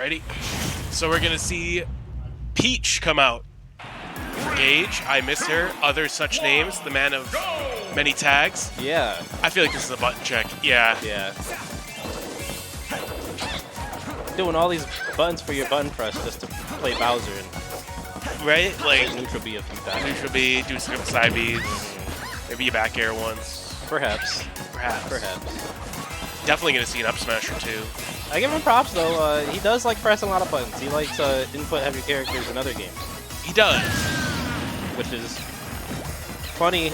Alrighty. So we're gonna see Peach come out. Gage, I miss her. Other such names. The man of many tags. Yeah. I feel like this is a button check. Yeah. Yeah. Doing all these buttons for your button press just to play Bowser and Right? Like neutral B a few times. neutral B, do some side Bs, maybe a back air once. Perhaps. Perhaps. Definitely gonna see an up smash or two. I give him props though. He does like pressing a lot of buttons. He likes input heavy characters in other games. He does. Which is funny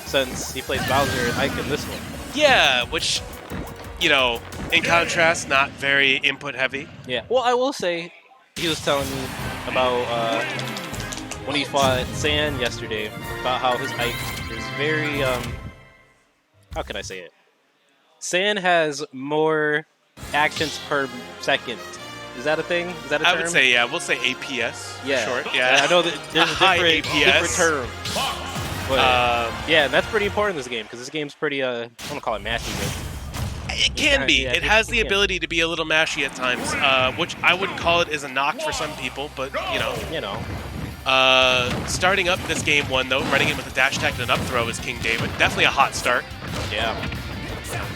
since he plays Bowser and Ike in this one. Yeah, which, you know, in contrast, not very input heavy. Yeah. Well, I will say, he was telling me about when he fought San yesterday, about how his Ike is very, how can I say it? San has more actions per second. Is that a thing? Is that a term? I would say, yeah, we'll say APS for Yeah. short. Yeah, I know that there's a high different APS. term. But, yeah, and that's pretty important in this game, because this game's pretty, I don't want to call it mashy, but It can be. Yeah, it has the can. ability to be a little mashy at times, which I wouldn't call it as a knock for some people, but, you know. Starting up this game one, though, running in with a dash attack and an up throw is King David. Definitely a hot start. Yeah.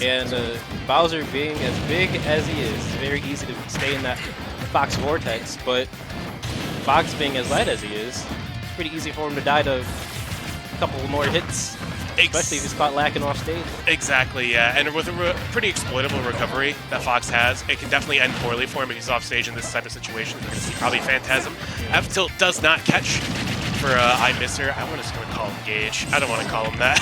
And Bowser being as big as he is, it's very easy to stay in that Fox Vortex, but Fox being as light as he is, it's pretty easy for him to die to a couple more hits, especially if he's caught lacking off stage. Exactly, yeah. And with a pretty exploitable recovery that Fox has, it can definitely end poorly for him if he's off stage in this type of situation. We're going to see probably Phantasm. F tilt does not catch for I miss her. I want to start call him Gage. I don't want to call him that.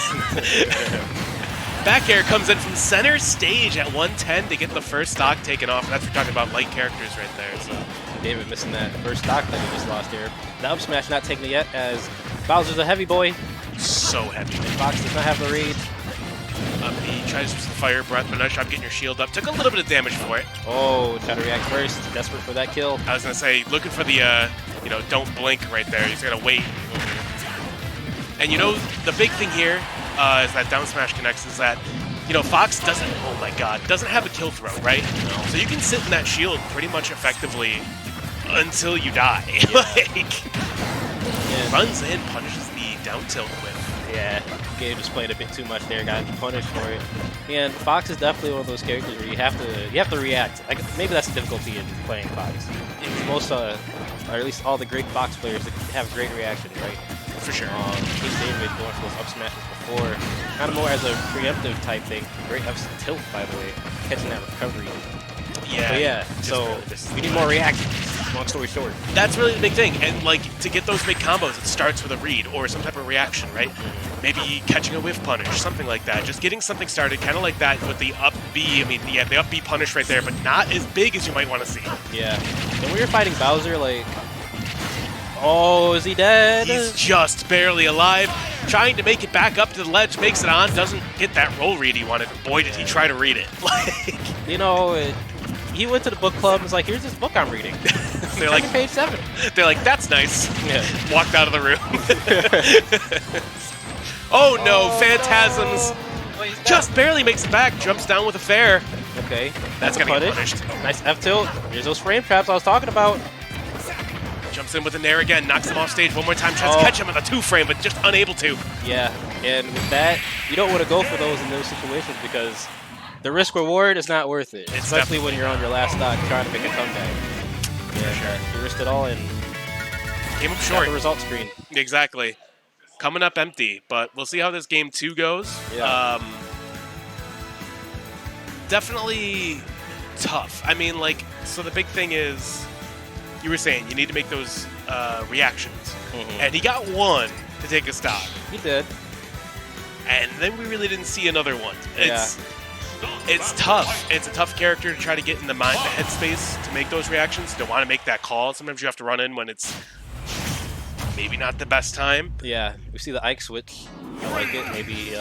Back air comes in from center stage at 110 to get the first stock taken off. That's what we're talking about, light characters right there. So David missing that first stock that he just lost here. The up smash not taking it yet, as Bowser's a heavy boy. so heavy. And Fox does not have the read. He tries to fire breath, but nice job getting your shield up. Took a little bit of damage for it. Oh, try to react first. Desperate for that kill. I was gonna say, looking for the don't blink right there. He's gonna wait. And the big thing here is that down smash connects is that, Fox doesn't, oh my god, doesn't have a kill throw, right? No. So you can sit in that shield pretty much effectively until you die. Runs in, punishes the down tilt whip. Yeah, Gabe just played a bit too much there, got punished for it. And Fox is definitely one of those characters where you have to react. Maybe that's the difficulty in playing Fox. Most, or at least all the great Fox players that have great reaction, right? For sure. King David going for those up smashes before, kind of more as a preemptive type thing. Great up tilt, by the way, catching that recovery. Yeah. But yeah, so we need more reactions. Long story short. That's really the big thing. And to get those big combos, it starts with a read or some type of reaction, right? Maybe catching a whiff punish, something like that. Just getting something started, kind of like that with the up B. I mean, yeah, the up B punish right there, but not as big as you might want to see. Yeah. And when you're fighting Bowser, oh, is he dead? He's just barely alive. Trying to make it back up to the ledge, makes it on, doesn't get that roll read he wanted. Boy, did he try to read it. He went to the book club and was like, here's this book I'm reading. They're like, page 7. They're like, that's nice. Yeah. Walked out of the room. Oh no, Phantasms just barely makes it back, jumps down with a fair. Okay. That's gonna get punished. Nice F tilt. Here's those frame traps I was talking about. Jumps in with a nair again, knocks him off stage one more time, tries to catch him with a 2-frame, but just unable to. Yeah, and with that, you don't want to go for those in those situations because the risk reward is not worth it, especially when you're on your last stock trying to make a comeback. Yeah, sure. You risked it all and came up short. The result screen. Exactly. Coming up empty, but we'll see how this game 2 goes. Yeah. Definitely tough. I mean, so the big thing is, you were saying you need to make those reactions, and he got one to take a stop. He did. And then we really didn't see another one. It's tough. It's a tough character to try to get in the headspace to make those reactions. You don't want to make that call. Sometimes you have to run in when it's maybe not the best time. Yeah, we see the Ike switch. I like it. Maybe.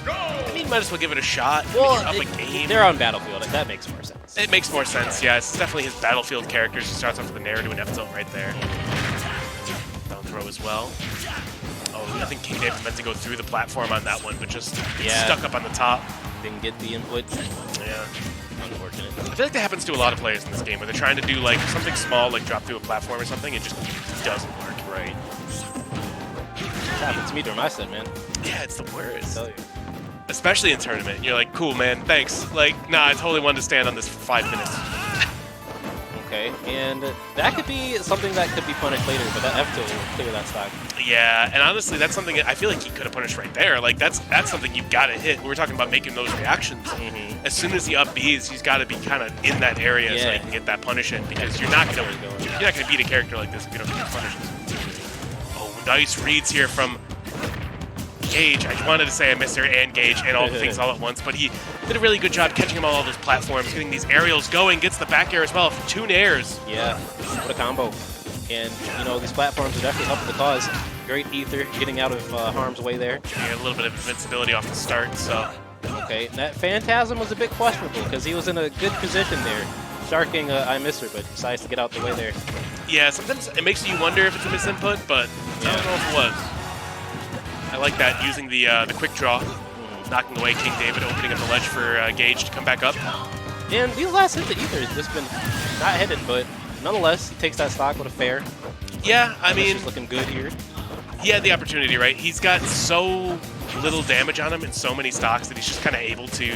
I mean, might as well give it a shot. Well, up a game. They're on Battlefield. That makes more sense. It makes more sense. Yeah, it's definitely his Battlefield character. He starts off with a narrative and F tilt right there. Down throw as well. Oh, I think King David meant to go through the platform on that one, but just stuck up on the top. Didn't get the input. Yeah. Unfortunate. I feel like that happens to a lot of players in this game where they're trying to do like something small, like drop through a platform or something, it just doesn't work. Right. It's happened to me during my set, man. Yeah, it's the worst. I tell you. Especially in tournament. You're like, cool, man, thanks. Like, nah, I totally wanted to stand on this for 5 minutes. Okay, and that could be something that could be punished later, but that F tilt will clear that stock. Yeah, and honestly, that's something I feel like he could have punished right there. Like, that's something you've got to hit. We were talking about making those reactions. Mm-hmm. As soon as he up Bs, he's got to be kind of in that area so he can get that punish in, because you're not gonna beat a character like this if you don't get punishes. Oh, nice reads here from Gage. I wanted to say I missed her and Gage and all the things all at once, but he did a really good job catching him on all those platforms, getting these aerials going, gets the back air as well for 2 nairs. Yeah, what a combo. And, you know, these platforms are definitely helping the cause. Great ether, getting out of harm's way there. Yeah, a little bit of invincibility off the start, so... Okay, and that Phantasm was a bit questionable, because he was in a good position there. Sharking I miss her, but decides to get out the way there. Yeah, sometimes it makes you wonder if it's a misinput, but I don't know if it was. I like that, using the quick draw, knocking away King David, opening up the ledge for Gage to come back up. And these last hits, the ether has just been not hidden, but nonetheless, he takes that stock with a fair. Yeah, I mean... He's looking good here. He had the opportunity, right? He's got so little damage on him in so many stocks that he's just kind of able to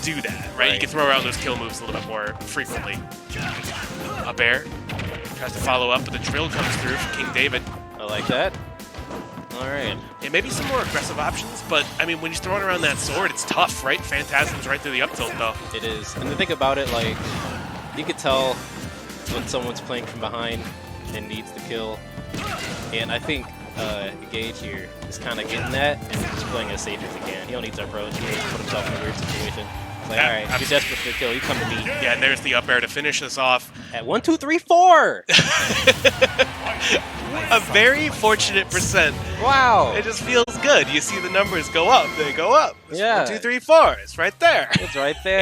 do that, right? You can throw around those kill moves a little bit more frequently. Up air. Tries to follow up, but the drill comes through for King David. I like that. All right. Yeah, maybe some more aggressive options, but, I mean, when he's throwing around that sword, it's tough, right? Phantasm's right through the up tilt, though. It is. And the thing about it, like, you could tell when someone's playing from behind and needs the kill. And I think Gage here is kind of getting that and just playing as safe as he can. He don't need to approach. He doesn't put himself in a weird situation. It's like, all right, if you're desperate for the kill, you come to me. Yeah, and there's the up air to finish this off. At 1, 2, 3, 4! A very fortunate percent. Wow! It just feels good. You see the numbers go up. They go up. It's Yeah. 1, 2, 3, 4. It's right there. It's right there.